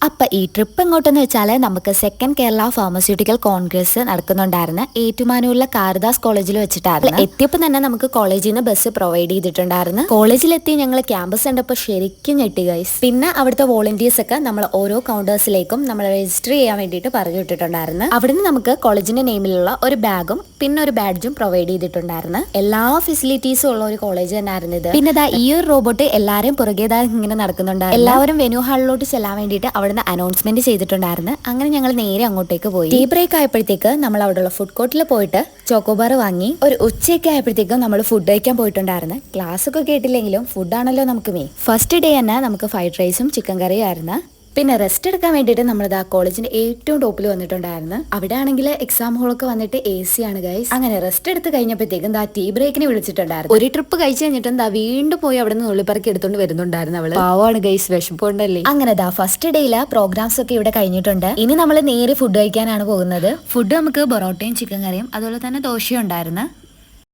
അപ്പൊ ഈ ട്രിപ്പ് എങ്ങോട്ടെന്ന് വെച്ചാൽ നമുക്ക് സെക്കൻഡ് കേരള ഫാർമസ്യൂട്ടിക്കൽ കോൺഗ്രസ് നടക്കുന്നുണ്ടായിരുന്നു ഏറ്റുമാനൂരിലെ കാരദാസ് കോളേജിൽ വെച്ചിട്ടായിരുന്നു. എത്തിയപ്പോൾ തന്നെ നമുക്ക് കോളേജിൽ നിന്ന് ബസ് പ്രൊവൈഡ് ചെയ്തിട്ടുണ്ടായിരുന്നു. കോളേജിലെത്തി ഞങ്ങൾ ക്യാമ്പസ് കണ്ടപ്പോൾ ശരിക്കും ഞെട്ടി ഗൈസ്. പിന്നെ അവിടുത്തെ വോളണ്ടിയേഴ്സ് ഒക്കെ നമ്മൾ ഓരോ കൗണ്ടേഴ്സിലേക്കും നമ്മൾ രജിസ്റ്റർ ചെയ്യാൻ വേണ്ടിയിട്ട് പറഞ്ഞു വിട്ടിട്ടുണ്ടായിരുന്നു. അവിടുന്ന് നമുക്ക് കോളേജിന്റെ നെയിമിലുള്ള ഒരു ബാഗും പിന്നെ ഒരു ബാഡ്ജും പ്രൊവൈഡ് ചെയ്തിട്ടുണ്ടായിരുന്നു. എല്ലാ ഫെസിലിറ്റീസും ഉള്ള ഒരു കോളേജ് തന്നെയായിരുന്നു ഇത്. പിന്നെ ഈ ഒരു റോബോട്ട് എല്ലാവരും പുറകേതാ ഇങ്ങനെ നടക്കുന്നുണ്ടായിരുന്നു. എല്ലാവരും വെന്യൂ ഹാളിലോട്ട് ചെല്ലാൻ വേണ്ടിയിട്ട് അവിടുന്ന് അനൗൺസ്മെന്റ് ചെയ്തിട്ടുണ്ടായിരുന്നു. അങ്ങനെ ഞങ്ങൾ നേരെ അങ്ങോട്ടേക്ക് പോയി. ടീ ബ്രേക്ക് ആയപ്പോഴത്തേക്ക് നമ്മൾ അവിടെയുള്ള ഫുഡ് കോർട്ടിൽ പോയിട്ട് ചോക്കോബാർ വാങ്ങി. ഒരു ഉച്ചയൊക്കെ ആയപ്പോഴത്തേക്കും നമ്മൾ ഫുഡ് കഴിക്കാൻ പോയിട്ടുണ്ടായിരുന്നു. ക്ലാസ് ഒക്കെ കേട്ടില്ലെങ്കിലും ഫുഡാണല്ലോ നമുക്ക് മെയിൻ. ഫസ്റ്റ് ഡേ തന്നെ നമുക്ക് ഫ്രൈഡ് റൈസും ചിക്കൻ കറിയും ആയിരുന്നു. പിന്നെ റെസ്റ്റ് എടുക്കാൻ വേണ്ടിയിട്ട് നമ്മൾ ആ കോളേജിന്റെ ഏറ്റവും ടോപ്പിൽ വന്നിട്ടുണ്ടായിരുന്നു. അവിടെ ആണെങ്കിൽ എക്സാം ഹോളൊക്കെ വന്നിട്ട് AC ആണ് ഗൈസ്. അങ്ങനെ റെസ്റ്റ് എടുത്ത് കഴിഞ്ഞപ്പോഴത്തേക്കും ടീ ബ്രേക്കിന് വിളിച്ചിട്ടുണ്ടായിരുന്നു. ഒരു ട്രിപ്പ് കഴിച്ചു കഴിഞ്ഞിട്ട് വീണ്ടും പോയി അവിടെ നിന്ന് ഉള്ളിപ്പറക്കി എടുത്തോണ്ട് വരുന്നുണ്ടായിരുന്നു. അവള് പാവമാണ് ഗൈസ്, വിശപ്പുണ്ടല്ലേ. അങ്ങനെ ഫസ്റ്റ് ഡേയില് പ്രോഗ്രാംസ് ഒക്കെ ഇവിടെ കഴിഞ്ഞിട്ടുണ്ട്. ഇനി നമ്മൾ നേരെ ഫുഡ് കഴിക്കാനാണ് പോകുന്നത്. ഫുഡ് നമുക്ക് പൊറോട്ടയും ചിക്കൻ കറിയും അതുപോലെ തന്നെ ദോശയും ഉണ്ടായിരുന്നു.